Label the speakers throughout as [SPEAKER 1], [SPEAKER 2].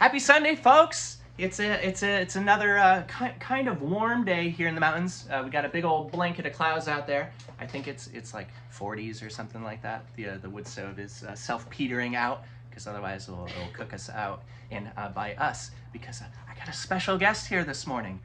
[SPEAKER 1] Happy Sunday, folks! It's another kind of warm day here in the mountains. We got a big old blanket of clouds out there. I think it's like 40s or something like that. The wood stove is self-petering out because otherwise it'll cook us out. And by us, because I got a special guest here this morning.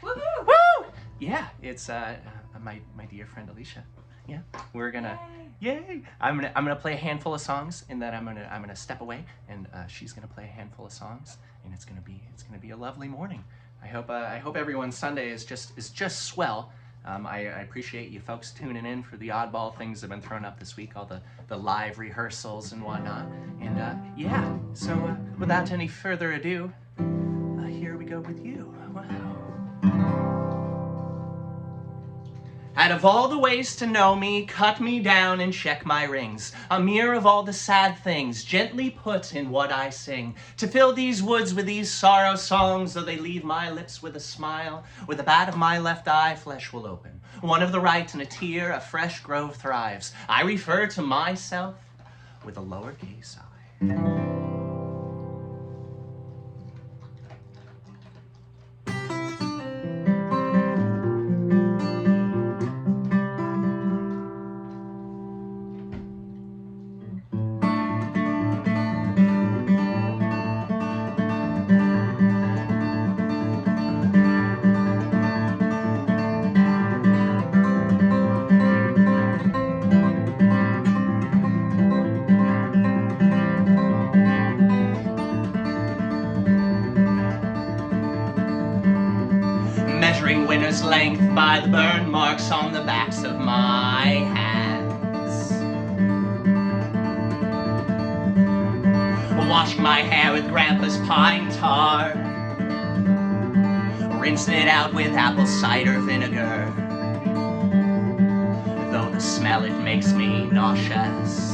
[SPEAKER 2] Woohoo!
[SPEAKER 1] Woo! Yeah, it's my dear friend Alicia. Yeah, we're gonna. Yay! I'm gonna play a handful of songs, and then I'm gonna step away, and she's gonna play a handful of songs, and it's gonna be a lovely morning. I hope everyone's Sunday is just swell. I appreciate you folks tuning in for the oddball things that have been thrown up this week, all the live rehearsals and whatnot, and yeah. So without any further ado, here we go with you. Wow. Out of all the ways to know me, cut me down and check my rings. A mirror of all the sad things, gently put in what I sing. To fill these woods with these sorrow songs, though they leave my lips with a smile. With the bat of my left eye, flesh will open. One of the right and a tear, a fresh grove thrives. I refer to myself with a lowercase I. Measuring winter's length by the burn marks on the backs of my hands. Washing my hair with Grandpa's pine tar. Rinsing it out with apple cider vinegar. Though the smell, it makes me nauseous.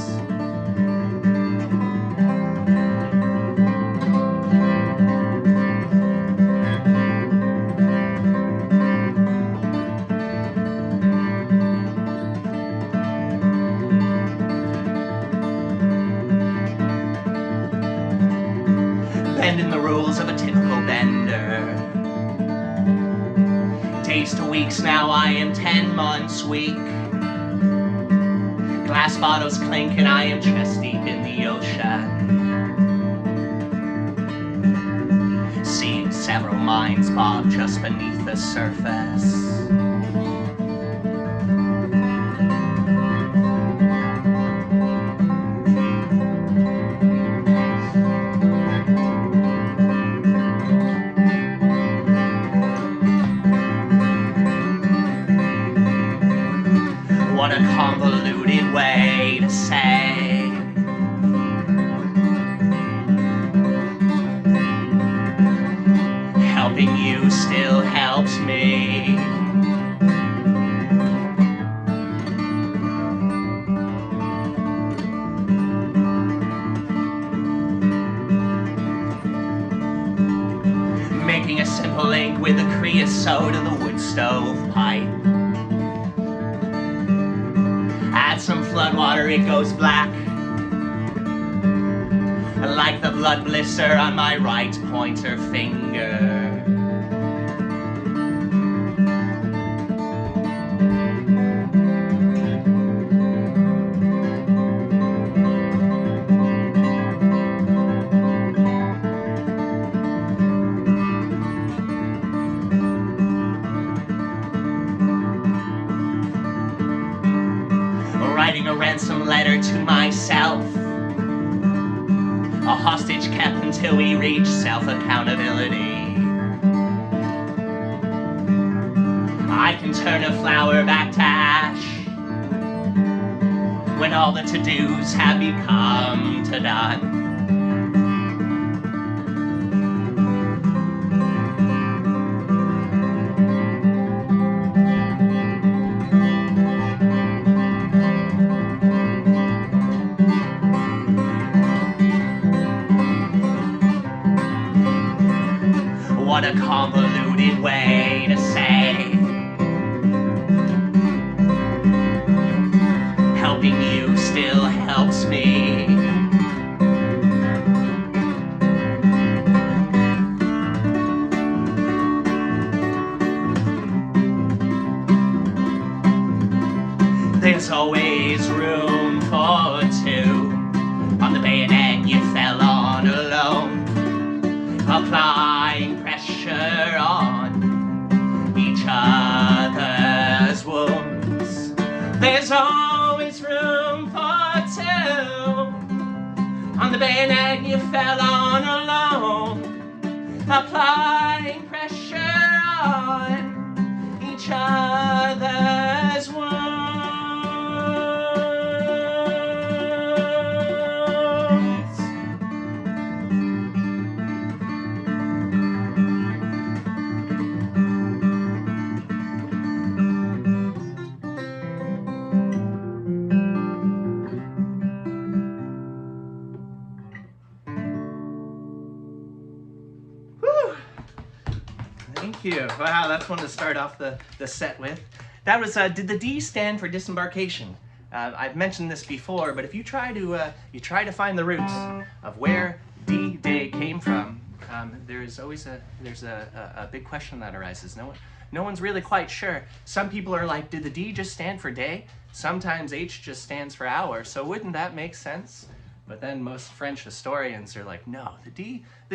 [SPEAKER 1] Bending the rules of a typical bender. Days to weeks now, I am 10 months weak. Glass bottles clink and I am chest deep in the ocean. Seeing several minds bob just beneath the surface. What a convoluted way to say helping you still helps me. Making a simple ink with a creosote of the wood stove pipe. Add some flood water, it goes black. Like the blood blister on my right pointer finger. Writing a ransom letter to myself, a hostage kept until we reach self-accountability. I can turn a flower back to ash when all the to-dos have become to done. What a convoluted way to say helping you still helps me. applying pressure on each other's wounds. There's always room for two. On the bayonet you fell on alone, applying pressure on each other's wounds. Thank you. Wow, that's one to start off the set with. That was, did the D stand for disembarkation? I've mentioned this before, but if you try to find the roots of where D-Day came from, there's always a big question that arises. No one's really quite sure. Some people are like, did the D just stand for day? Sometimes H just stands for hour, so wouldn't that make sense? But then most French historians are like, no, the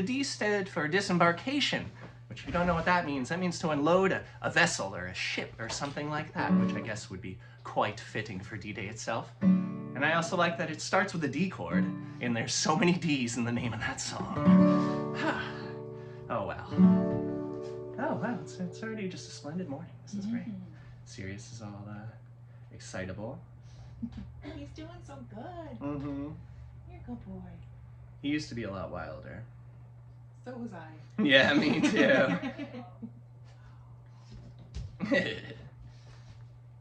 [SPEAKER 1] D stood for disembarkation. Which if you don't know what that means to unload a vessel or a ship or something like that, which I guess would be quite fitting for D-Day itself. And I also like that it starts with a D chord, and there's so many D's in the name of that song. Oh well. Oh wow, it's already just a splendid morning. This is great. Sirius is all excitable.
[SPEAKER 2] He's doing so good.
[SPEAKER 1] Mm-hmm.
[SPEAKER 2] You're a good boy.
[SPEAKER 1] He used to be a lot wilder.
[SPEAKER 2] So was I.
[SPEAKER 1] Yeah, me too.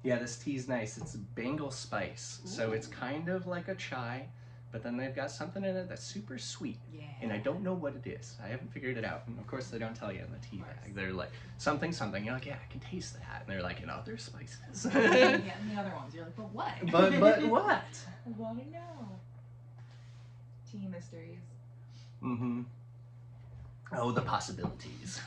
[SPEAKER 1] Yeah, this tea's nice. It's Bengal spice. Ooh. So it's kind of like a chai, but then they've got something in it that's super sweet.
[SPEAKER 2] Yeah.
[SPEAKER 1] And I don't know what it is. I haven't figured it out. And of course they don't tell you in the tea bag. They're like, something. You're like, yeah, I can taste that. And they're like, other spices.
[SPEAKER 2] Yeah, and the other ones. You're like, but what?
[SPEAKER 1] But what?
[SPEAKER 2] I want to know. Tea mysteries.
[SPEAKER 1] Mm-hmm. Oh, the possibilities.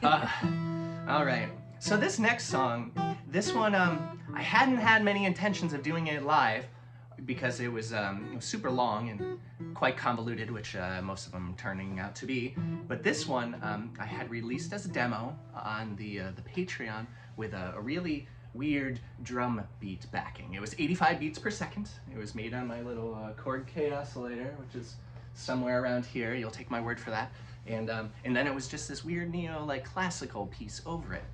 [SPEAKER 1] All right. So this next song, this one, I hadn't had many intentions of doing it live because it was super long and quite convoluted, which most of them turning out to be. But this one, I had released as a demo on the Patreon with a really weird drum beat backing. It was 85 beats per second. It was made on my little chord K oscillator, which is somewhere around here. You'll take my word for that. And then it was just this weird neo classical piece over it.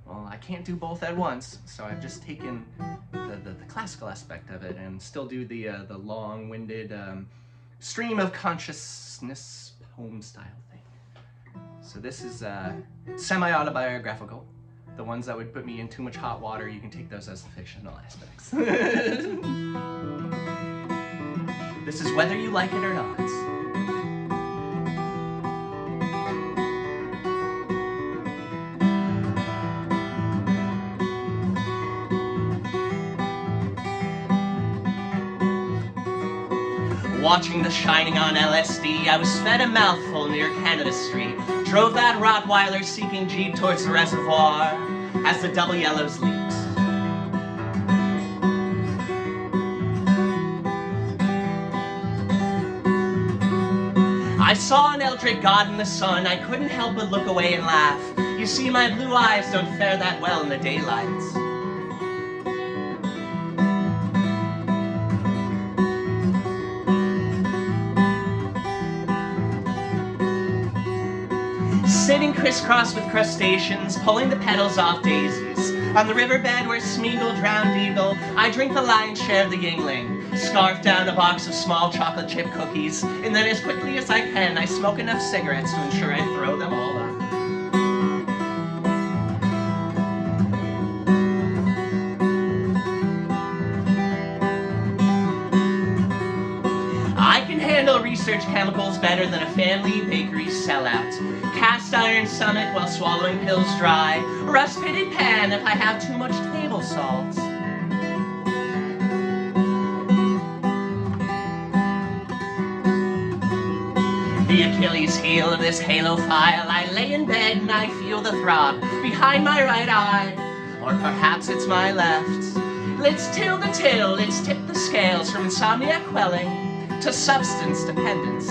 [SPEAKER 1] Well, I can't do both at once, so I've just taken the classical aspect of it and still do the long-winded stream of consciousness poem style thing. So this is semi-autobiographical. The ones that would put me in too much hot water, you can take those as the fictional aspects. This is whether you like it or not. Watching The Shining on LSD, I was fed a mouthful near Canada Street. Drove that Rottweiler seeking Jeep towards the reservoir as the double yellows leaped. I saw an eldritch god in the sun. I couldn't help but look away and laugh. You see, my blue eyes don't fare that well in the daylight. Sitting crisscross with crustaceans, pulling the petals off daisies. On the riverbed where Smeagol drowned eagle, I drink the lion's share of the Yingling, scarf down a box of small chocolate chip cookies, and then as quickly as I can, I smoke enough cigarettes to ensure I throw them all up. I can handle research chemicals better than a family bakery sellout. Cast iron stomach while swallowing pills dry. Rust-pitted pan if I have too much table salt. The Achilles heel of this halophile. I lay in bed and I feel the throb behind my right eye. Or perhaps it's my left. Let's till the till, let's tip the scales from insomnia quelling to substance dependence.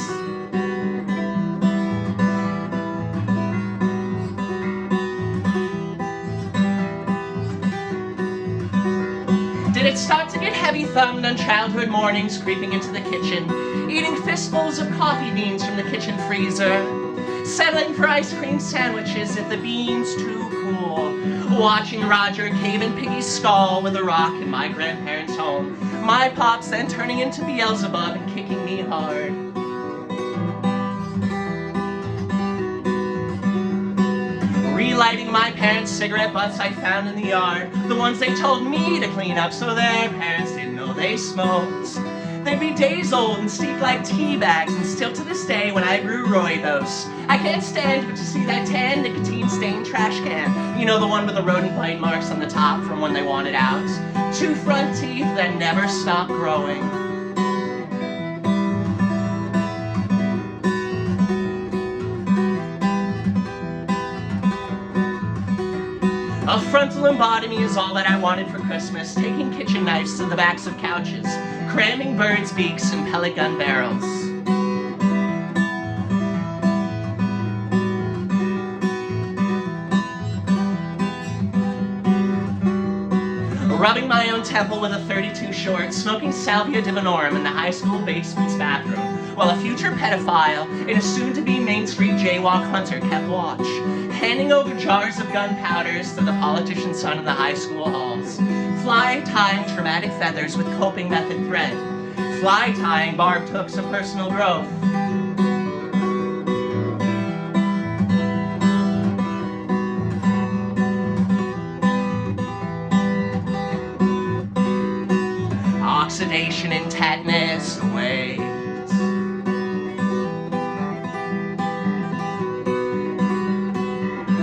[SPEAKER 1] thumbed on childhood mornings, creeping into the kitchen, eating fistfuls of coffee beans from the kitchen freezer, settling for ice cream sandwiches if the beans too cool, watching Roger cave in Piggy's skull with a rock in my grandparents' home, my pops then turning into Beelzebub and kicking me hard. Relighting my parents' cigarette butts I found in the yard, the ones they told me to clean up so their parents didn't know they smoked. They'd be days old and steeped like tea bags, and still to this day when I brew rooibos, I can't stand but to see that tan nicotine-stained trash can. You know, the one with the rodent bite marks on the top from when they want it out. 2 front teeth that never stop growing. A frontal lobotomy is all that I wanted for Christmas, taking kitchen knives to the backs of couches, cramming birds' beaks and pellet gun barrels. Rubbing my own temple with a 32 short, smoking Salvia Divinorum in the high school basement's bathroom, while a future pedophile in a soon-to-be Main Street jaywalk hunter kept watch, handing over jars of gunpowders to the politician's son in the high school halls, fly-tying traumatic feathers with coping method thread, fly-tying barbed hooks of personal growth. Oxidation and tetanus awaits.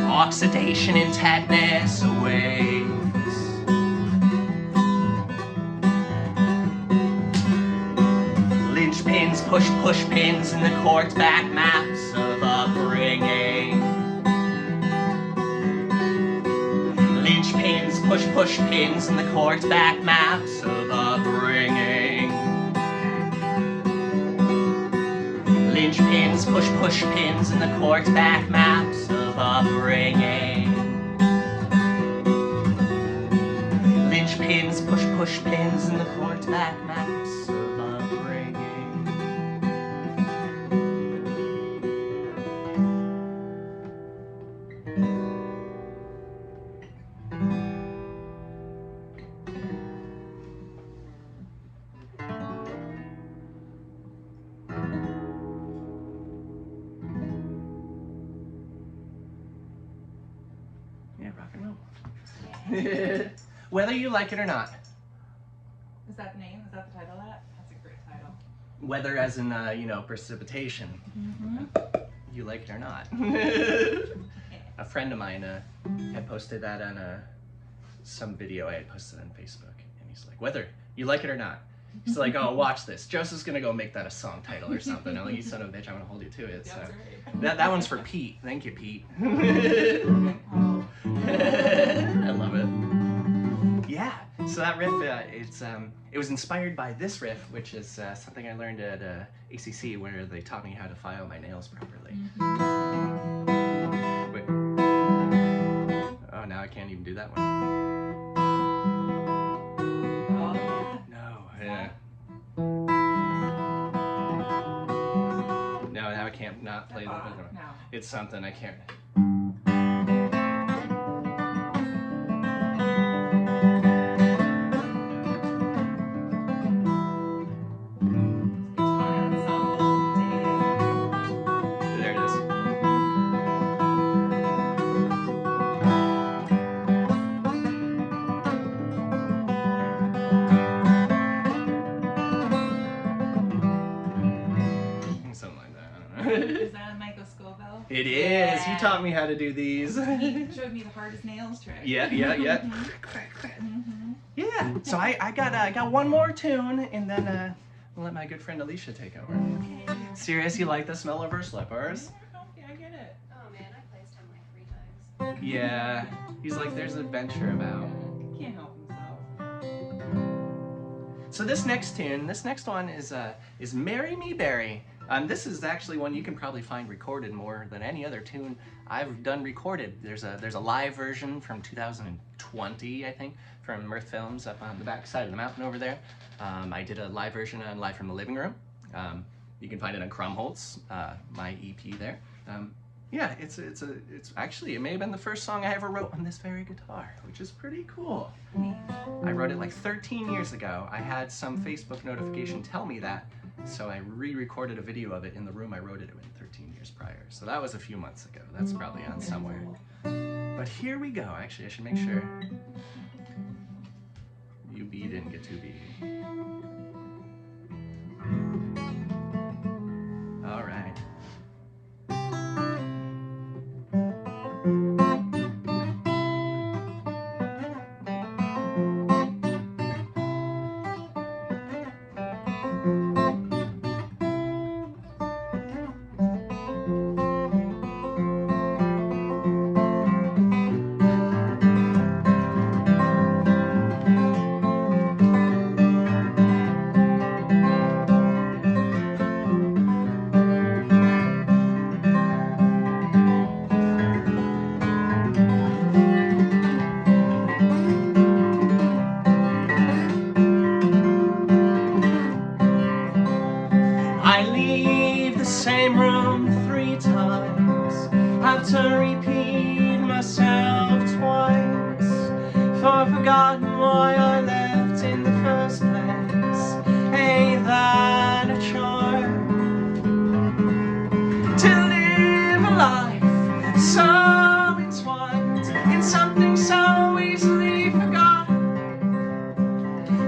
[SPEAKER 1] Oxidation and tetanus awaits. Linchpins, push pins in the court back maps of upbringing. Linchpins, push pins in the court back maps of upbringing. Linchpins, push pins in the court back maps of upbringing. Linchpins, push pins in the court back maps of upbringing. Yeah, rock and roll. Whether you like it or not.
[SPEAKER 2] Is that the name? Is that the title of that? That's a great title.
[SPEAKER 1] Whether as in, precipitation.
[SPEAKER 2] Mm-hmm.
[SPEAKER 1] You like it or not. A friend of mine had posted that on some video I had posted on Facebook. And he's like, whether you like it or not. He's like, oh, watch this. Joseph's going to go make that a song title or something. I'm like, you son of a bitch, I'm going to hold you to it. So.
[SPEAKER 2] That's right.
[SPEAKER 1] That one's for Pete. Thank you, Pete. I love it. Yeah. So that riff, it was inspired by this riff, which is something I learned at ACC, where they taught me how to file my nails properly.
[SPEAKER 2] Mm-hmm.
[SPEAKER 1] Wait. Oh, now I can't even do that one.
[SPEAKER 2] Oh, yeah.
[SPEAKER 1] No. Yeah. No, now I can't not play the other one.
[SPEAKER 2] No.
[SPEAKER 1] It's something I can't. There it is. Something like that. I don't know.
[SPEAKER 2] Is that a Michael Scoville?
[SPEAKER 1] It is.
[SPEAKER 2] Yeah.
[SPEAKER 1] He taught me how to do these.
[SPEAKER 2] He showed me the hardest nails trick.
[SPEAKER 1] Yeah.
[SPEAKER 2] Mm-hmm.
[SPEAKER 1] Yeah. So I got one more tune, and then I'll let my good friend Alicia take over.
[SPEAKER 2] Okay.
[SPEAKER 1] Serious, you like the smell of her slippers?
[SPEAKER 2] Okay, I get it.
[SPEAKER 3] Oh man, I placed him like 3 times.
[SPEAKER 1] Yeah. He's like, there's an adventure about.
[SPEAKER 2] Can't help himself.
[SPEAKER 1] So this next one is "Marry Me, Barry." This is actually one you can probably find recorded more than any other tune I've done recorded. There's a live version from 2012. 20, I think, from Mirth Films up on the back side of the mountain over there. I did a live version on Live from the Living Room. You can find it on Crumholtz, my EP there. Yeah, it's actually, it may have been the first song I ever wrote on this very guitar, which is pretty cool. I wrote it like 13 years ago. I had some Facebook notification tell me that, so I re-recorded a video of it in the room I wrote it in 13 years prior. So that was a few months ago. That's probably on somewhere. But here we go. Actually, I should make sure. You B didn't get 2B. All right. I leave the same room 3 times, have to repeat myself twice, for I've forgotten why I left in the first place. Ain't that a charm? To live a life so entwined in something so easily forgotten.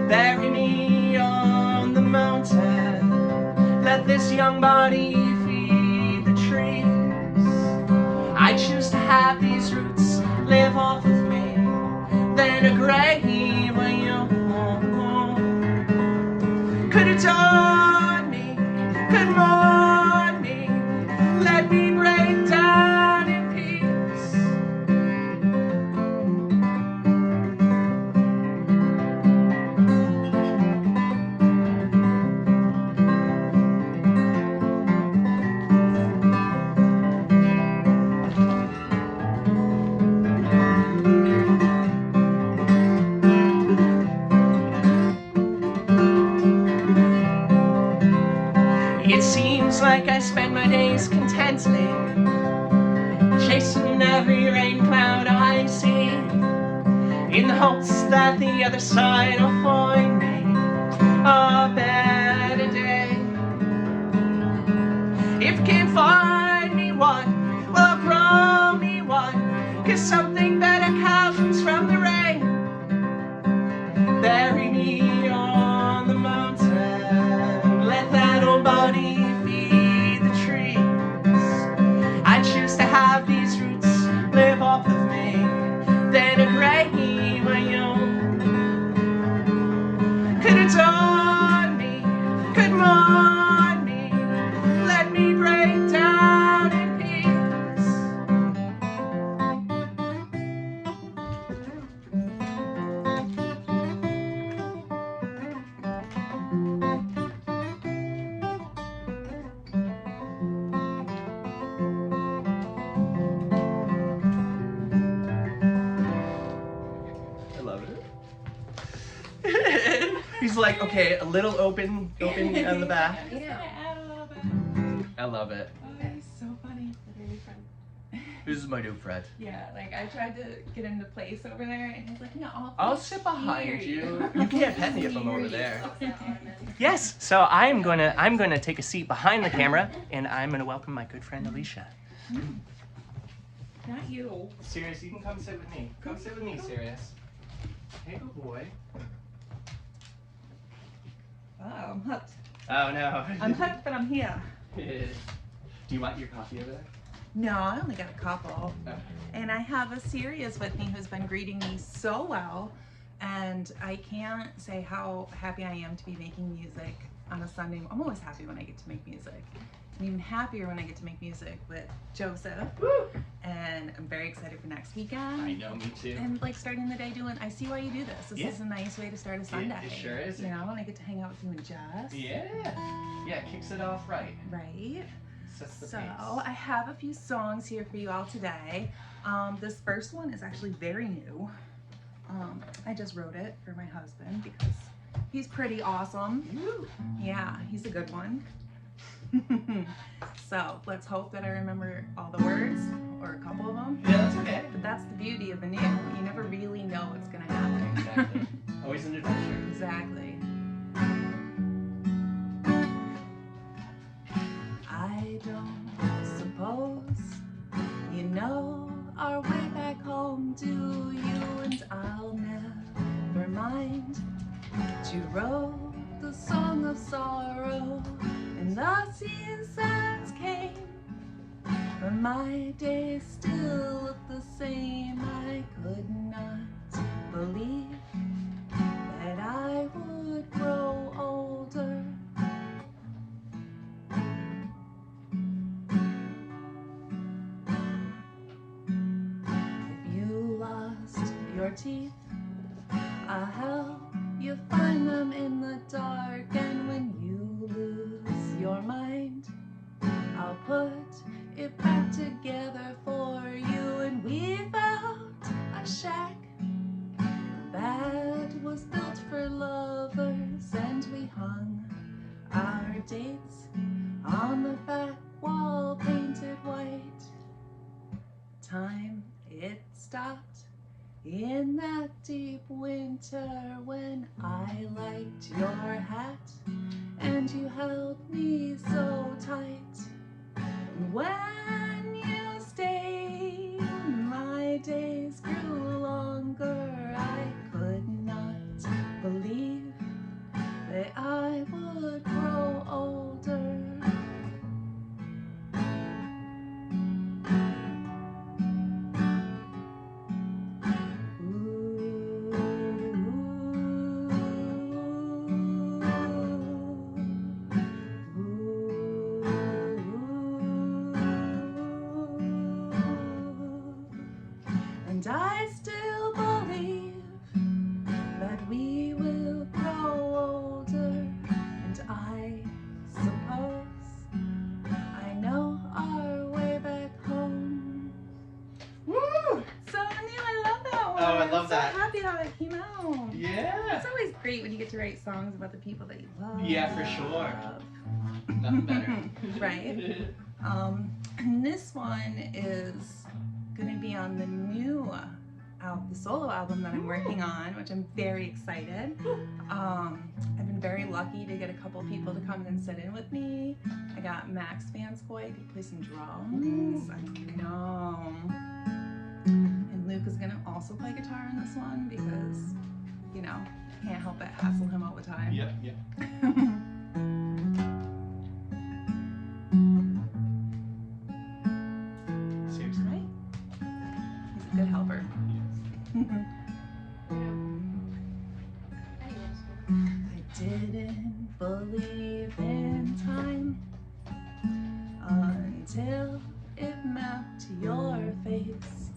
[SPEAKER 1] Bury me on the mountain, let this young body feed the trees. I choose to have these roots live off of me, then a grave when you could adorn me, could mourn me, let me break down in peace. It seems like I spend my days contently, chasing every rain cloud I see, in the hopes that the other side will find me a better day. If it can't find me one, well, grow me one, 'cause something better comes from the rain. Bury me on the mountain, let that old body feed the trees. I choose to have these roots live off of me, then a grave my own. Could adorn me, could mourn me, let me break down in peace. I love it. He's like, okay, a little open on the back.
[SPEAKER 2] I'm just gonna add a little bit.
[SPEAKER 1] I love it.
[SPEAKER 2] Oh, he's so funny. Very fun.
[SPEAKER 1] This is my new friend.
[SPEAKER 2] Yeah, like I tried to get him to place over there, and he's like, no,
[SPEAKER 1] I'll sit behind you. You can't pet me if I'm over there.
[SPEAKER 3] Here.
[SPEAKER 1] Yes, so I'm gonna take a seat behind the camera, and I'm gonna welcome my good friend Alicia.
[SPEAKER 2] Not you.
[SPEAKER 1] Sirius, you can come sit with me. Come sit with me, Sirius. Hey, good boy.
[SPEAKER 2] Oh, I'm hooked.
[SPEAKER 1] Oh no.
[SPEAKER 2] I'm hooked, but I'm here.
[SPEAKER 1] Do you want your coffee over there?
[SPEAKER 2] No, I only got a couple.
[SPEAKER 1] Okay.
[SPEAKER 2] And I have a Sirius with me who's been greeting me so well. And I can't say how happy I am to be making music on a Sunday. I'm always happy when I get to make music. I'm even happier when I get to make music with Joseph.
[SPEAKER 1] Woo!
[SPEAKER 2] And I'm very excited for next weekend.
[SPEAKER 1] I know, me too.
[SPEAKER 2] And like starting the day doing, I see why you do this. This is a nice way to start a Sunday.
[SPEAKER 1] It sure is.
[SPEAKER 2] You know, and I get to hang out with you and Jess.
[SPEAKER 1] Yeah. Yeah, it kicks it off right.
[SPEAKER 2] Right.
[SPEAKER 1] Sets the
[SPEAKER 2] So
[SPEAKER 1] pace.
[SPEAKER 2] I have a few songs here for you all today. This first one is actually very new. I just wrote it for my husband because he's pretty awesome. Yeah, he's a good one. So let's hope that I remember all the words, or a couple of them.
[SPEAKER 1] Yeah, that's okay.
[SPEAKER 2] But that's the beauty of the new. You never really know what's gonna happen.
[SPEAKER 1] Exactly. Always an adventure.
[SPEAKER 2] Exactly. I don't suppose you know our way back home, do you? And I'll never mind that you wrote the song of sorrow, and the seasons came, but my days still look the same. I could not believe that I would grow older. If you lost your teeth, I'll help you find them in the dark. And when you lose your mind, I'll put it back together for you. And we found a shack that was built for lovers, and we hung our dates on the back wall painted white. Time, it stopped in that deep winter when I liked your hat and you held me so tight. And when you stayed, my days grew longer. I could not believe that I would grow older. And I still believe that we will grow older. And I suppose I know our way back home.
[SPEAKER 1] Woo!
[SPEAKER 2] So Neil, I love that one.
[SPEAKER 1] Oh, I love
[SPEAKER 2] I'm
[SPEAKER 1] that.
[SPEAKER 2] so happy how it came out.
[SPEAKER 1] Yeah.
[SPEAKER 2] It's always great when you get to write songs about the people that you love.
[SPEAKER 1] Yeah, for sure. Nothing better.
[SPEAKER 2] Right? And this one is gonna be on the new the solo album that I'm working on, which I'm very excited. I've been very lucky to get a couple people to come and sit in with me. I got Max VanScoy to play some drums. I know. And Luke is gonna also play guitar in this one because, you know, can't help but hassle him all the time.
[SPEAKER 1] Yep, yep. Seriously.
[SPEAKER 2] Right? He's a good helper. I didn't believe in time until it mapped your face.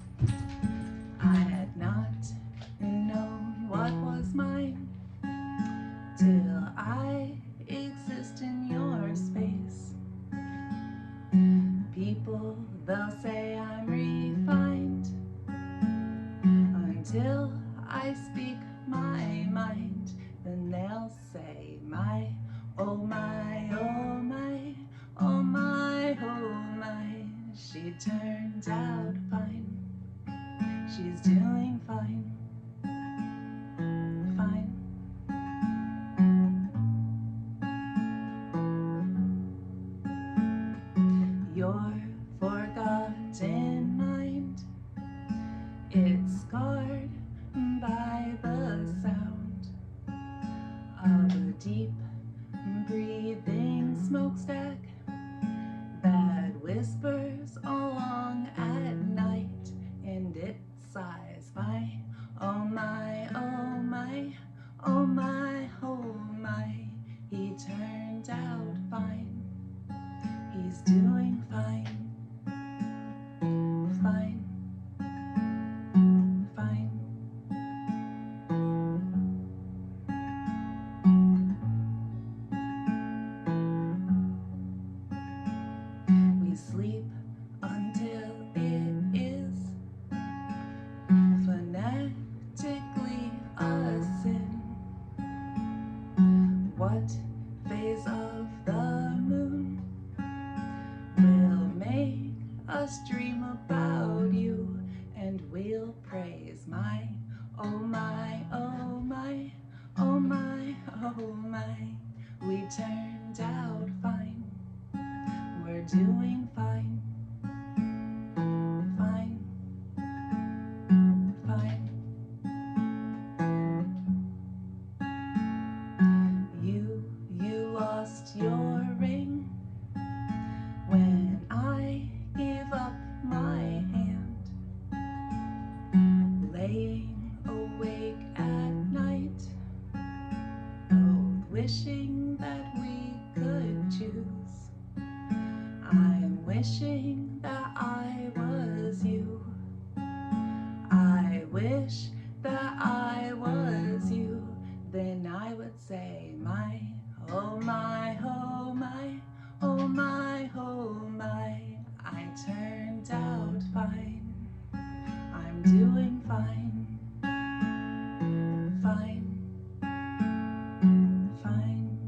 [SPEAKER 2] I had not known what was mine till I exist in your space. People, they'll say I'm refined until I speak my mind. Then they'll say my, oh my, oh my, oh my, oh my. She turned out fine. She's doing fine. Fine. Your forgotten mind, it's scarred by the sound of a deep breathing smokestack that whispers along at night, and it sighs my, oh my, oh my, oh my, oh my. He turned out fine. He's doing fine. Fine. Fine. We sleep until it is phonetically us dream about you, and we'll praise my, oh my, oh my, oh my, oh my. We turned out fine, we're doing fine, fine, fine. You lost your ring when I gave up my hand, laying awake at night, both wishing that we could choose. I'm wishing that I was you. I wish that I was you. Then I would say my, oh my, oh my, oh my, oh my. I turned out fine, I'm doing fine, fine, fine.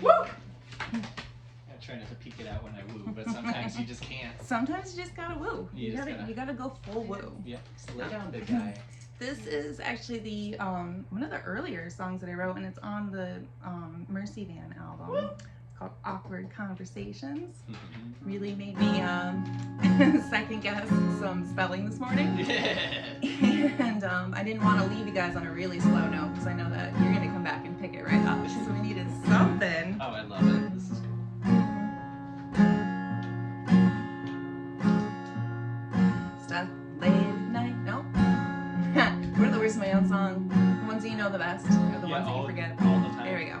[SPEAKER 1] Woo! I try not to peek it out when I woo, but sometimes you just can't.
[SPEAKER 2] Sometimes you just gotta woo.
[SPEAKER 1] You
[SPEAKER 2] gotta go full woo.
[SPEAKER 1] Yeah, just lay down, big guy.
[SPEAKER 2] This is actually the one of the earlier songs that I wrote, and it's on the Merci Van album.
[SPEAKER 1] Woo!
[SPEAKER 2] It's called Awkward Conversations.
[SPEAKER 1] Mm-hmm.
[SPEAKER 2] Really made me second guess some spelling this morning. And I didn't want to leave you guys on a really slow note because I know that you're gonna come back and pick it right up. So we needed something.
[SPEAKER 1] Oh, I love it. This is cool.
[SPEAKER 2] Stuck late at night. Nope. What are the words of my own song? The ones that you know the best, or the ones that you forget?
[SPEAKER 1] All the time.
[SPEAKER 2] There we go.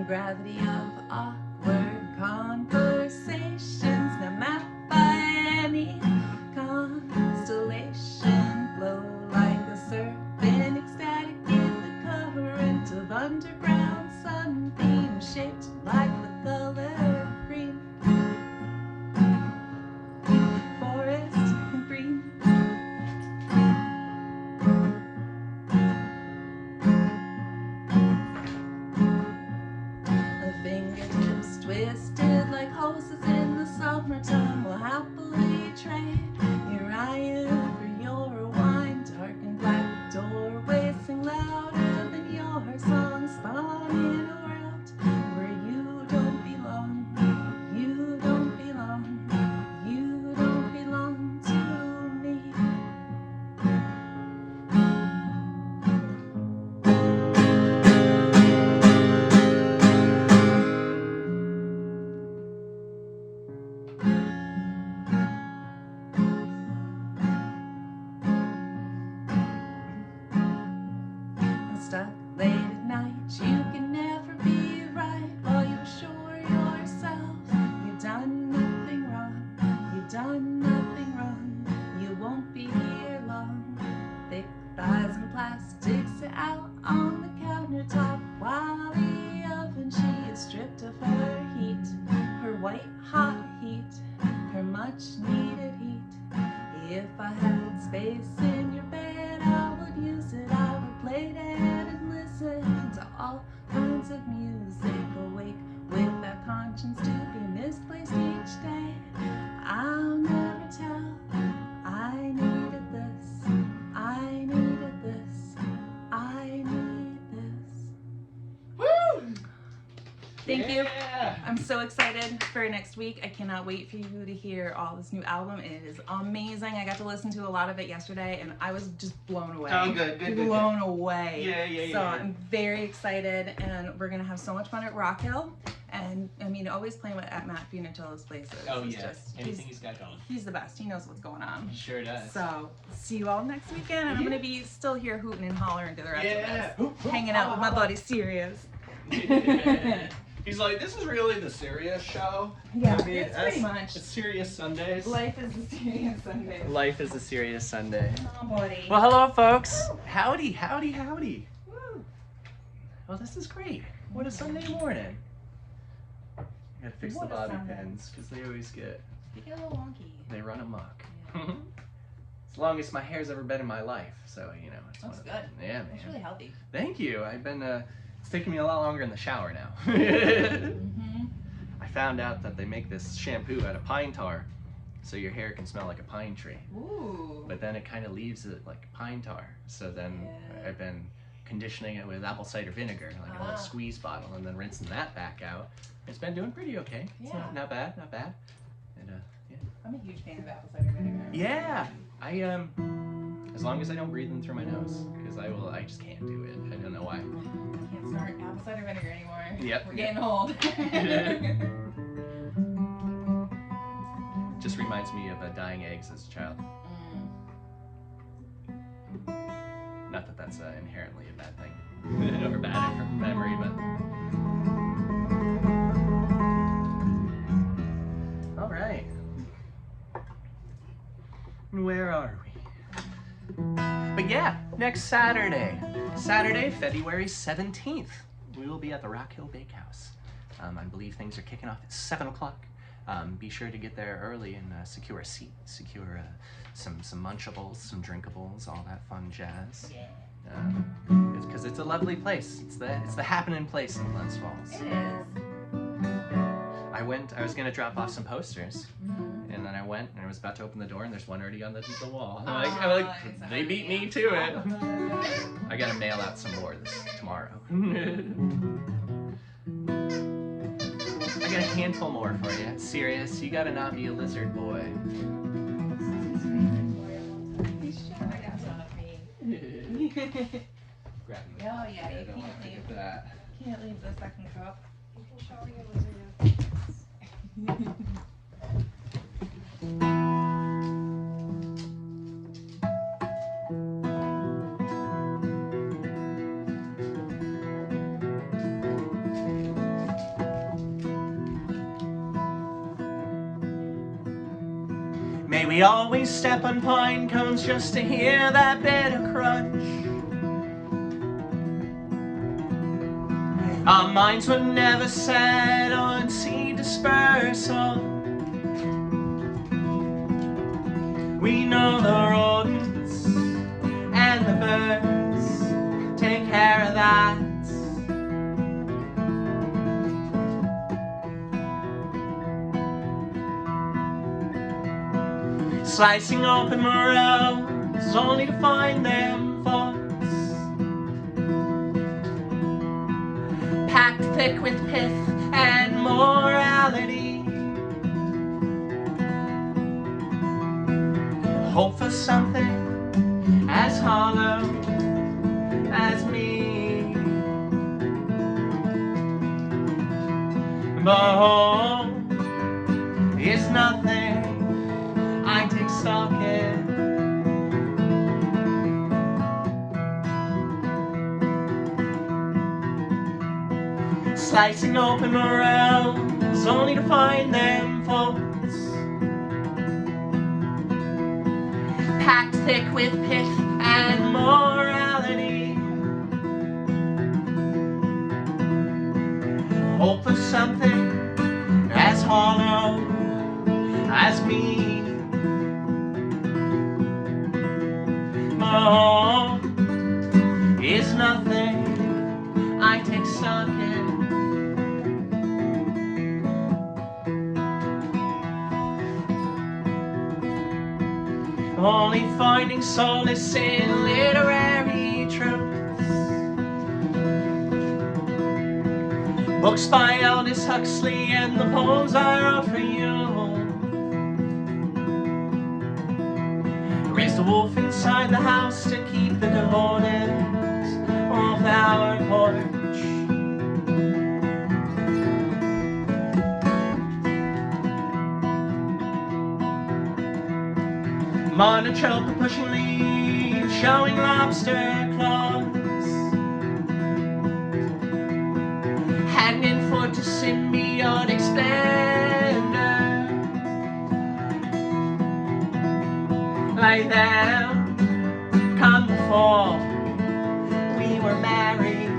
[SPEAKER 2] Gravity of awkward conversations, no map by any constellation, flow like a serpent, ecstatic in the current of underground sunbeam, shaped like the color green, forest green. Fingertips twisted like hoses in the summertime will happily trade your iron for your wine. Dark and black doorways sing louder than your song, spun in a world where you don't belong. You don't belong. You don't belong to me. Stuck late at night, you can never be right. While you assure yourself you've done nothing wrong, you've done nothing wrong, you won't be here long. Thick thighs and plastic sit out on the countertop while the oven she is stripped of her heat, her white hot heat, her much needed heat. If I had space in your bed, I would use it. I would play dead and listen to all kinds of music. Awake with that conscience to be misplaced each day. I'll never tell. I needed this. I needed this. I need this.
[SPEAKER 1] Woo!
[SPEAKER 2] Thank you.
[SPEAKER 1] Yeah.
[SPEAKER 2] I'm so excited for next week. I cannot wait for you to hear all this new album. It is amazing. I got to listen to a lot of it yesterday, and I was just blown away.
[SPEAKER 1] Oh, good.
[SPEAKER 2] Blown away.
[SPEAKER 1] Yeah.
[SPEAKER 2] So I'm very excited, and we're gonna have so much fun at Rock Hill. And I mean, always playing at Matt Funicello's places.
[SPEAKER 1] Oh,
[SPEAKER 2] It's
[SPEAKER 1] yeah.
[SPEAKER 2] just,
[SPEAKER 1] Anything he's got going.
[SPEAKER 2] he's the best. He knows what's going on.
[SPEAKER 1] He sure does.
[SPEAKER 2] So see you all next weekend, and I'm gonna be still here hooting and hollering to the rest of
[SPEAKER 1] Yeah.
[SPEAKER 2] us, hanging out with my buddy Sirius.
[SPEAKER 1] Yeah. He's like, this is really the serious show.
[SPEAKER 2] Yeah,
[SPEAKER 1] I mean,
[SPEAKER 2] it's pretty much.
[SPEAKER 1] It's serious Sundays.
[SPEAKER 2] Life is a serious Sunday.
[SPEAKER 1] Life is a serious Sunday.
[SPEAKER 2] Oh, buddy.
[SPEAKER 1] Well, hello, folks. Howdy, howdy, howdy.
[SPEAKER 2] Woo.
[SPEAKER 1] Well, this is great. What a Sunday morning. I gotta fix
[SPEAKER 2] What
[SPEAKER 1] the
[SPEAKER 2] a
[SPEAKER 1] bobby
[SPEAKER 2] Sunday.
[SPEAKER 1] pins because they always get,
[SPEAKER 2] They get a little wonky.
[SPEAKER 1] they run amok.
[SPEAKER 2] Yeah.
[SPEAKER 1] As longest my hair's ever been in my life, so you know. It's
[SPEAKER 2] Looks
[SPEAKER 1] one of
[SPEAKER 2] good.
[SPEAKER 1] the- Yeah, man.
[SPEAKER 2] It's really healthy.
[SPEAKER 1] Thank you. I've been taking me a lot longer in the shower now. I found out that they make this shampoo out of pine tar, so your hair can smell like a pine tree.
[SPEAKER 2] Ooh.
[SPEAKER 1] But then it kind of leaves it like pine tar. So then I've been conditioning it with apple cider vinegar, like a little squeeze bottle, and then rinsing that back out. It's been doing pretty okay. It's not bad, not bad. And yeah.
[SPEAKER 2] I'm a huge fan of apple cider vinegar.
[SPEAKER 1] Yeah, I as long as I don't breathe in through my nose, because I just can't do it. I don't know why.
[SPEAKER 2] I can't snort apple cider vinegar anymore.
[SPEAKER 1] Yep.
[SPEAKER 2] We're getting old.
[SPEAKER 1] Just reminds me of dying eggs as a child. Not that that's inherently a bad thing or bad memory, but. All right. Where are we? But yeah, next Saturday, February 17th, we will be at the Rock Hill Bakehouse. I believe things are kicking off at 7 o'clock. Be sure to get there early and secure a seat, secure some munchables, some drinkables, all that fun jazz.
[SPEAKER 2] Yeah.
[SPEAKER 1] Because it's a lovely place. It's the happening place in Glens Falls.
[SPEAKER 2] It is.
[SPEAKER 1] I was gonna drop off some posters, and then I went and I was about to open the door, and there's one already on the wall. I'm like, they beat me to it. I gotta mail out some more tomorrow. I got a handful more for you. Serious, you gotta not be a lizard boy. Grab me.
[SPEAKER 2] Oh yeah, you
[SPEAKER 1] I don't want to
[SPEAKER 2] can't leave.
[SPEAKER 1] forget that.
[SPEAKER 2] Can't leave the second cup.
[SPEAKER 3] You can show me your lizard.
[SPEAKER 1] May we always step on pine cones just to hear that bitter crunch. Our minds were never set on sea dispersal. We know the rodents and the birds take care of that. Slicing open morels only to find them thoughts packed thick with pith and morality. Hope for something as hollow as me, but hope is nothing I take stock in. Slicing open morels only to find them faults packed thick with pith and morality. Hope for something as hollow as me. Oh, is nothing I take stock in. Only finding solace in literary truths. Books by Aldous Huxley and the poems I wrote for you. Raised a wolf inside the house to keep the devoted off our porch. Monotrope pushing leaves, showing lobster claws, hanging for to symbiotic splendor. Like them, come before we were married.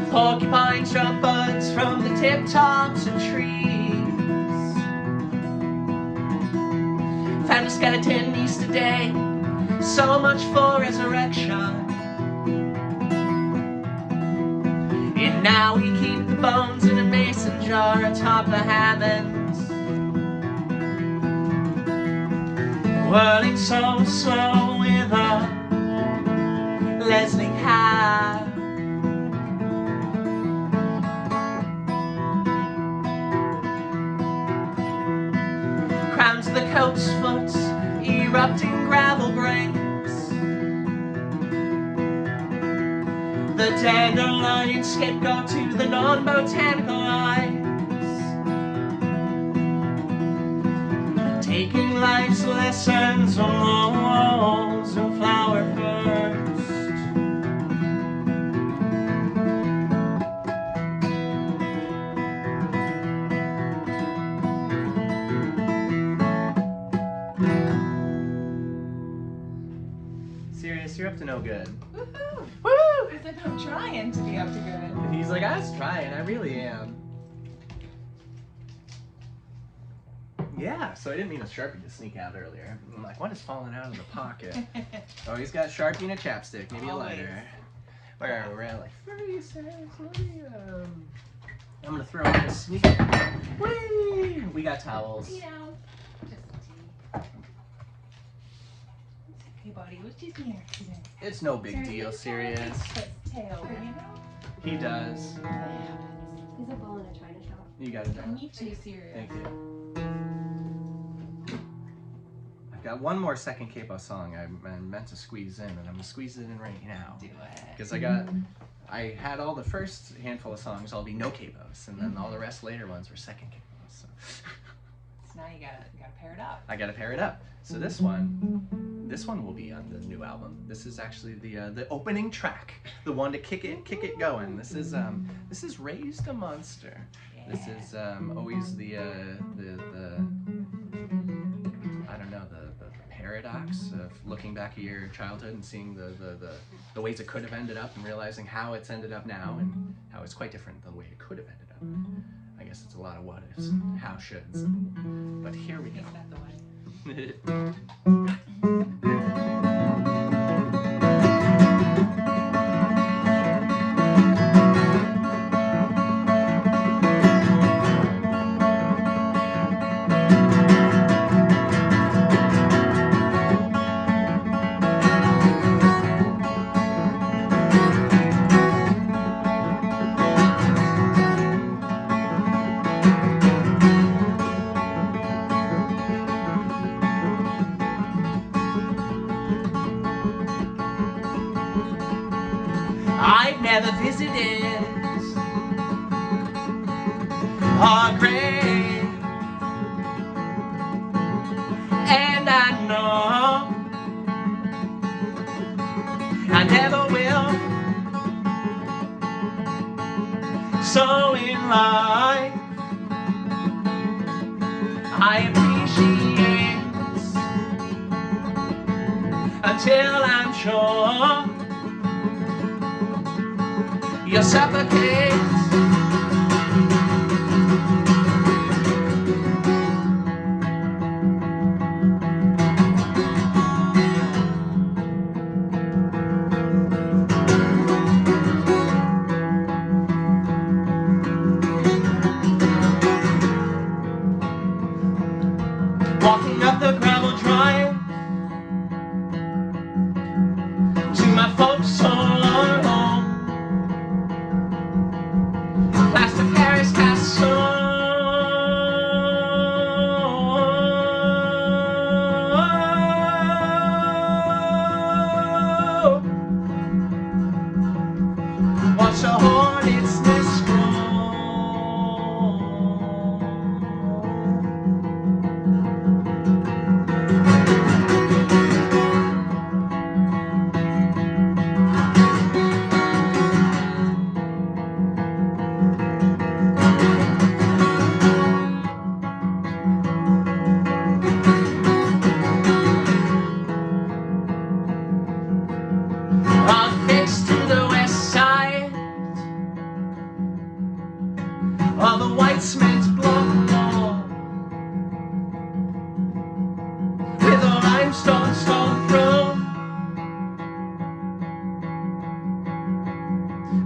[SPEAKER 1] Porcupines drop buds from the tip tops of trees. Found a skeleton Easter Day. So much for resurrection. And now we keep the bones in a mason jar atop the heavens, whirling so slow with a Leslie hat. Crowns of the coat's foot, erupting gravel breaks. The dandelion scapegoat to the non-botanical eyes, taking life's lessons on the walls and flower first. Serious, you're up to no good.
[SPEAKER 2] Woohoo!
[SPEAKER 1] Woo!
[SPEAKER 2] As if I'm trying to be up to good.
[SPEAKER 1] He's like, I was trying, I really am. Yeah, so I didn't mean a Sharpie to sneak out earlier. I'm like, what is falling out of the pocket? Oh, he's got a Sharpie and a chapstick, maybe
[SPEAKER 2] Always.
[SPEAKER 1] a lighter. Where are we? We're at like 30 seconds. I'm gonna throw in a sneak. Whee! We got towels.
[SPEAKER 3] You know, just tea.
[SPEAKER 2] Hey, buddy, what's his here today?
[SPEAKER 1] It's no big deal, serious.
[SPEAKER 2] His tail, you know?
[SPEAKER 1] He does.
[SPEAKER 3] He's a bull in a china shop.
[SPEAKER 1] You got it
[SPEAKER 2] I
[SPEAKER 1] done.
[SPEAKER 2] need to, serious.
[SPEAKER 1] Thank you. I've got one more second capo song I meant to squeeze in, and I'm gonna squeeze it in right now.
[SPEAKER 2] Do it.
[SPEAKER 1] Because I had all the first handful of songs all be no capos, and then all the rest later ones were second capos. So
[SPEAKER 2] So now you gotta pair it up.
[SPEAKER 1] I gotta pair it up. So this one will be on the new album. This is actually the opening track, the one to kick it going. This is Raised a Monster.
[SPEAKER 2] Yeah.
[SPEAKER 1] This is always the I don't know, the paradox of looking back at your childhood and seeing the ways it could have ended up and realizing how it's ended up now and how it's quite different than the way it could have ended up. I guess it's a lot of what ifs and how shoulds. But here we go.
[SPEAKER 2] Take that the way.
[SPEAKER 1] I've never visited our grave, and I know I never will. So in life, I appreciate until I'm sure you suffocate. Walking up the gravel drive to my folks' solar home. climb stone, stone through.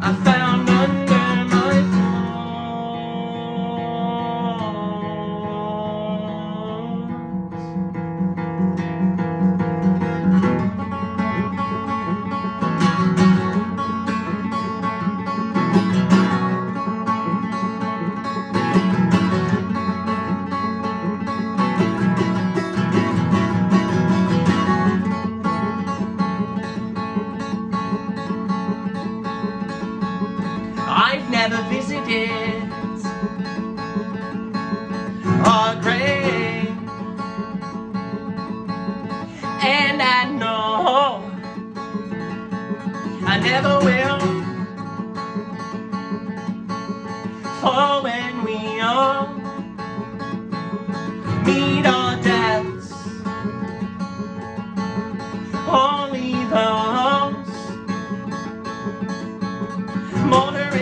[SPEAKER 1] I found under my I've never visited a grave, and I know I never will. For when we all meet our deaths, only those motoring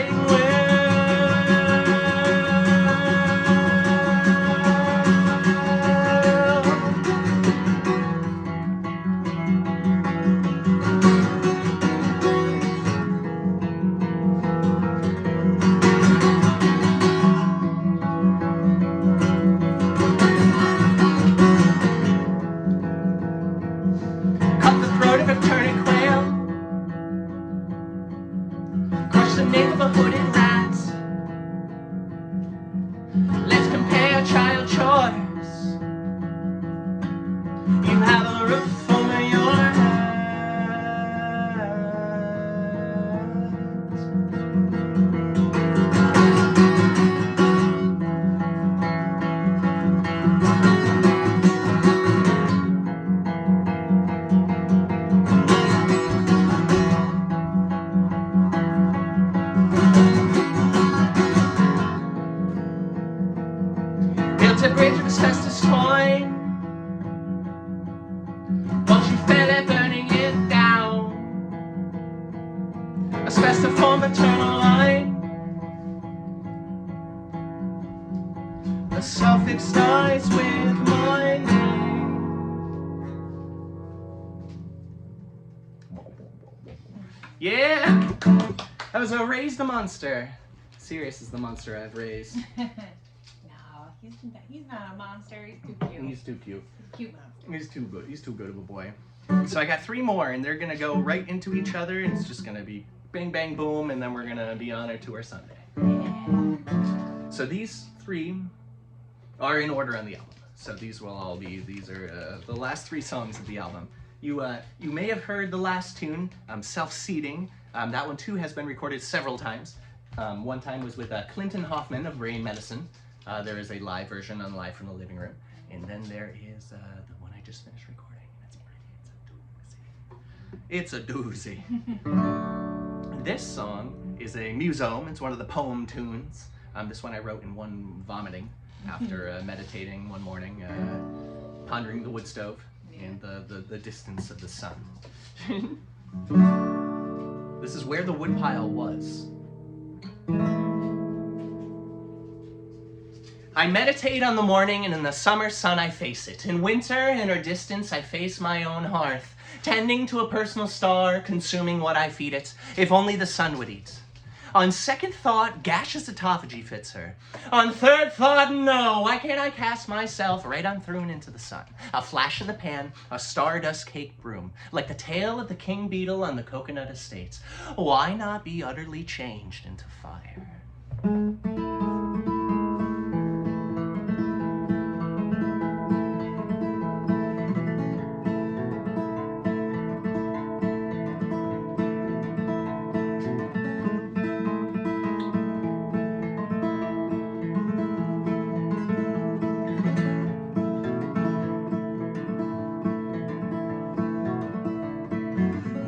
[SPEAKER 1] cut the throat of a turning quail, crush the nape of a hooded rat. Let's compare child chores. You have a roof over your head. Built a bridge of asbestos twine, but she fell at burning it down. Asbestos for maternal line, a suffix dies with my name. Yeah, that was a raised monster. Sirius is the monster I've raised.
[SPEAKER 2] No, he's not a monster. He's too cute.
[SPEAKER 1] He's too cute.
[SPEAKER 2] He's a cute monster.
[SPEAKER 1] He's too good. He's too good of a boy. So I got 3 more, and they're gonna go right into each other, and it's just gonna be bang, bang, boom, and then we're gonna be on our tour Sunday.
[SPEAKER 2] Yeah.
[SPEAKER 1] So these 3 are in order on the album. So these will all be. These are the last 3 songs of the album. You may have heard the last tune, Self-Seating. That one too has been recorded several times. One time was with Clinton Hoffman of Brain Medicine. There is a live version on Live from the Living Room. And then there is the one I just finished recording. It's a doozy. This song is a musome. It's one of the poem tunes. This one I wrote in one vomiting after meditating one morning, pondering the wood stove and the distance of the sun. This is where the woodpile was. I meditate on the morning, and in the summer sun I face it. In winter, in her distance, I face my own hearth, tending to a personal star, consuming what I feed it, if only the sun would eat. On second thought, gaseous autophagy fits her. On third thought, no, why can't I cast myself right on through and into the sun? A flash in the pan, a stardust cake broom, like the tail of the king beetle on the coconut estates. Why not be utterly changed into fire?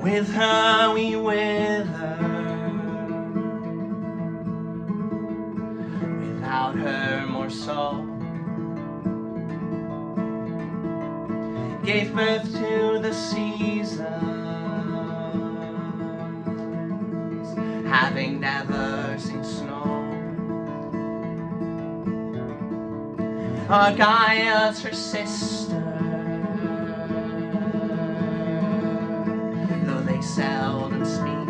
[SPEAKER 1] With her we wither, without her more so. Gave birth to the seasons, having never seen snow. Our Gaia's her sister, seldom speak.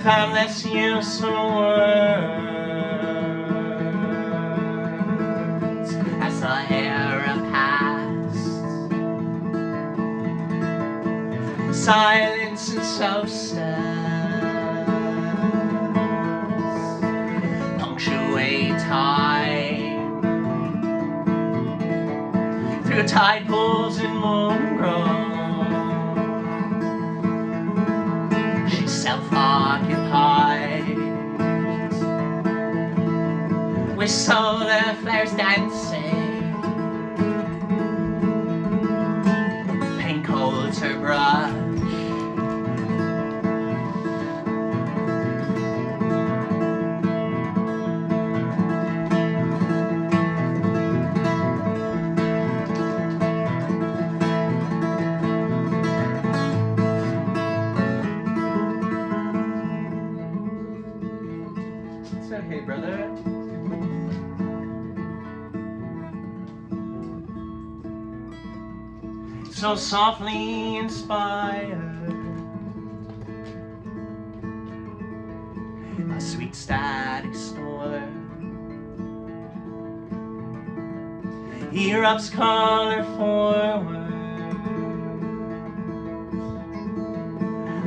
[SPEAKER 1] Found less useful words as the era passed. Silence and substance punctuate time through tide pools and moongrove. She's self-occupied with solar flares dancing. Paint colds her brush. It's okay, brother. So softly inspired, a sweet static snore erupts color forward.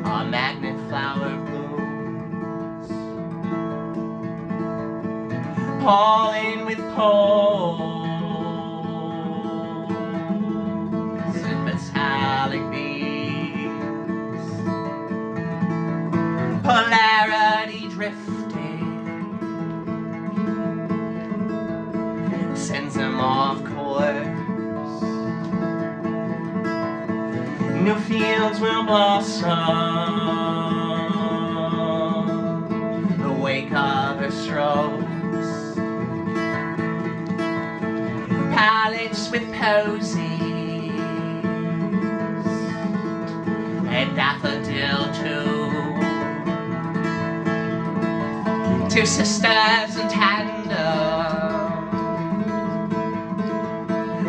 [SPEAKER 1] A magnet flower blooms, pollen with poles and metallic beams, polarity drifting sends them off course. New fields will blossom, the wake of her strokes, palettes with posies and daffodil too. Two sisters in tandem,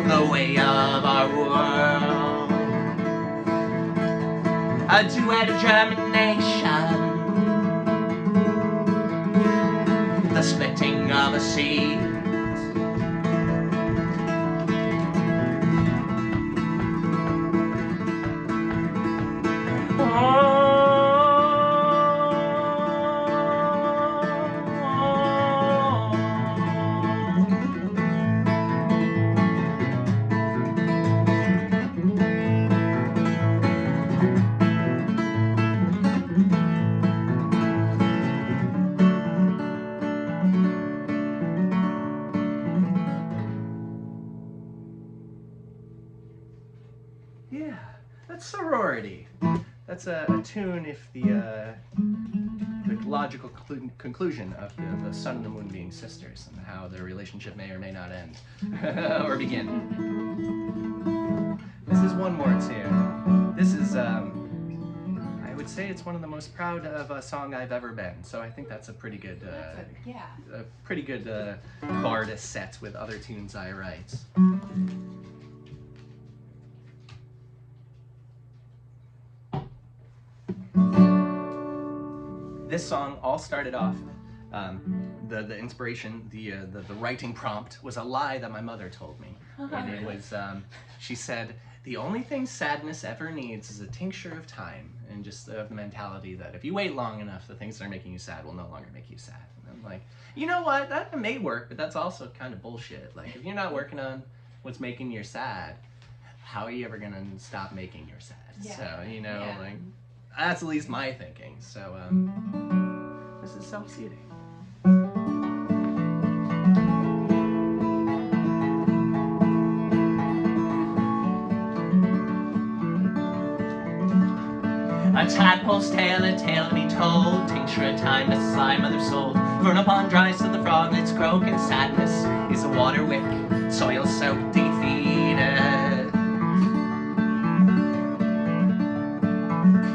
[SPEAKER 1] the way of our world. A duet of germination, the splitting of a seed. Yeah, that's sorority. That's a tune if the logical conclusion of the sun and the moon being sisters and how their relationship may or may not end or begin. This is one more tune. This is, I would say it's one of the most proud of a song I've ever been. So I think that's a pretty good, bar to set with other tunes I write. This song all started off, the inspiration, the writing prompt was a lie that my mother told me. And it was, she said, the only thing sadness ever needs is a tincture of time, and just the mentality that if you wait long enough, the things that are making you sad will no longer make you sad. And I'm like, you know what, that may work, but that's also kind of bullshit. Like, if you're not working on what's making you sad, how are you ever gonna stop making you sad?
[SPEAKER 2] Yeah.
[SPEAKER 1] So, you know, like, that's at least my thinking. So, this is self-seating. A tadpole's tale, a tale to be told. Tincture of time, the slime of their soul. Fern upon dries so the froglets croak, and sadness is a water wick, soil soaked, defeated.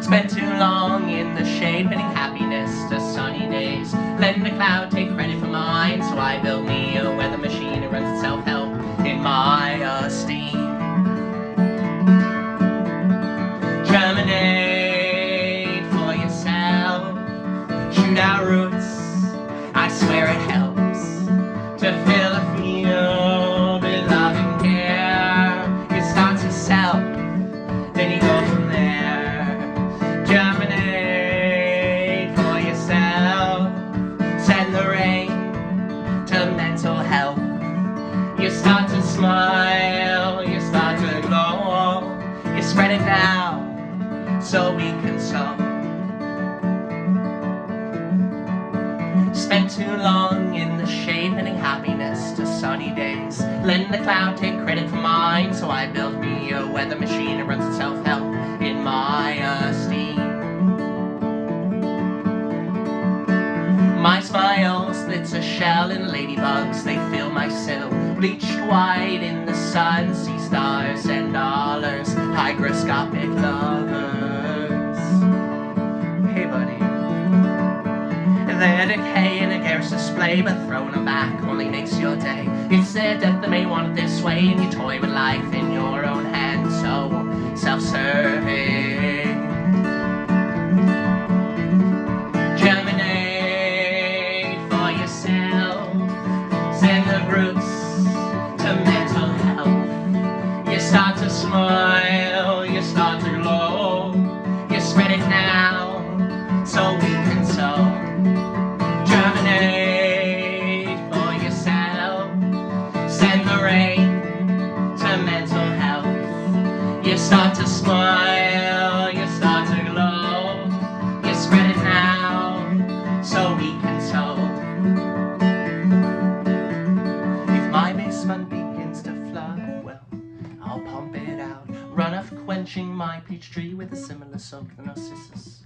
[SPEAKER 1] Spent too long in the shade, pinning happiness to sunny days. Letting the cloud take credit for mine, so I built me a weather machine that runs itself help in my esteem. spread it now so we can sow. Spent too long in the shade pinning happiness to sunny days. Letting the cloud take credit for mine, so I built me a weather machine that runs itself hell in my esteem. My smile splits a shell and ladybugs, they fill my sill. Bleached white in the sun, sea stars and dollars, hygroscopic lovers. Hey buddy. Their decay in a garish display, but throwing them back only makes your day. It's their death that may want it this way, and you toy with life in your own hands, so self-serving. Germinate for yourself, send the roots to mental health. You start to smile, you start to glow, you spread it now, so we can sow. Germinate for yourself, send the rain to mental health. You start to smile, you start to glow, you spread it now so we can sow. If my basement begins to flood, well, I'll pump it out. Runoff quenching my peach tree with a similar soak to narcissus.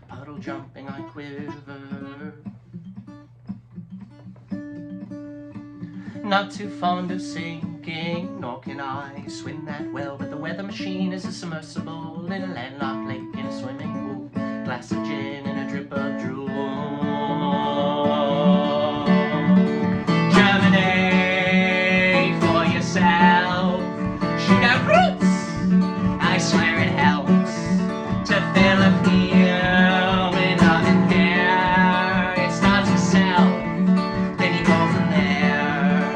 [SPEAKER 1] Puddle jumping I quiver. Not too fond of sinking, nor can I swim that well, but the weather machine is a submersible in a landlocked lake in a swimming pool. Glass of gin and a drip of drool. Germinate for yourself, shoot out roots, I swear it helps to fill a field with nothing there. It starts to sell, then you go from there.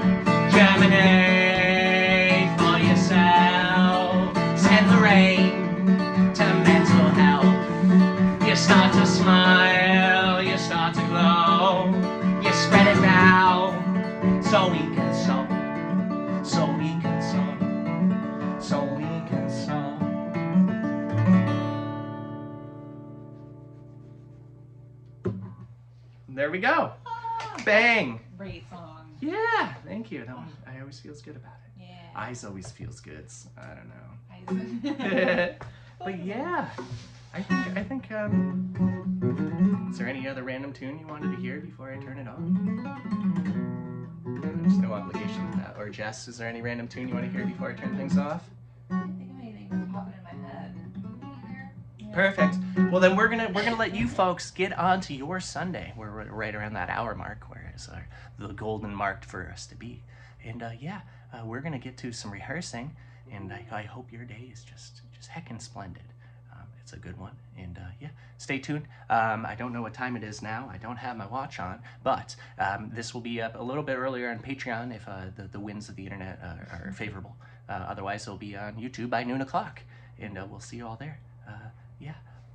[SPEAKER 1] Germinate for yourself, send the rain to mental health. You start to smile, you start to glow, you spread it now, so we can sow, so we can sow, so we can sow. There we go. Bang.
[SPEAKER 2] Great song.
[SPEAKER 1] Yeah, thank you. That one, I always feels good about it.
[SPEAKER 2] Yeah.
[SPEAKER 1] Eyes always feels good. I don't know.
[SPEAKER 2] I-
[SPEAKER 1] But yeah, I think is there any other random tune you wanted to hear before I turn it on? There's no obligation to that. Or Jess, is there any random tune you want to hear before I turn things off?
[SPEAKER 2] I can't think of anything that's popping in my head. Yeah.
[SPEAKER 1] Perfect. Well, then we're gonna let you folks get on to your Sunday. We're right around that hour mark, where is the golden mark for us to be. And we're gonna get to some rehearsing, and I hope your day is just heckin' splendid. It's a good one, and stay tuned. I don't know what time it is now. I don't have my watch on, but this will be up a little bit earlier on Patreon if the winds of the internet are favorable. Otherwise, it'll be on YouTube by noon o'clock, and we'll see you all there.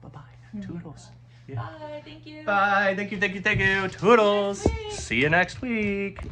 [SPEAKER 1] Bye-bye. Toodles. Yeah.
[SPEAKER 2] Bye. Thank you.
[SPEAKER 1] Bye. Thank you. Toodles.
[SPEAKER 2] See you next week.
[SPEAKER 1] See you next week.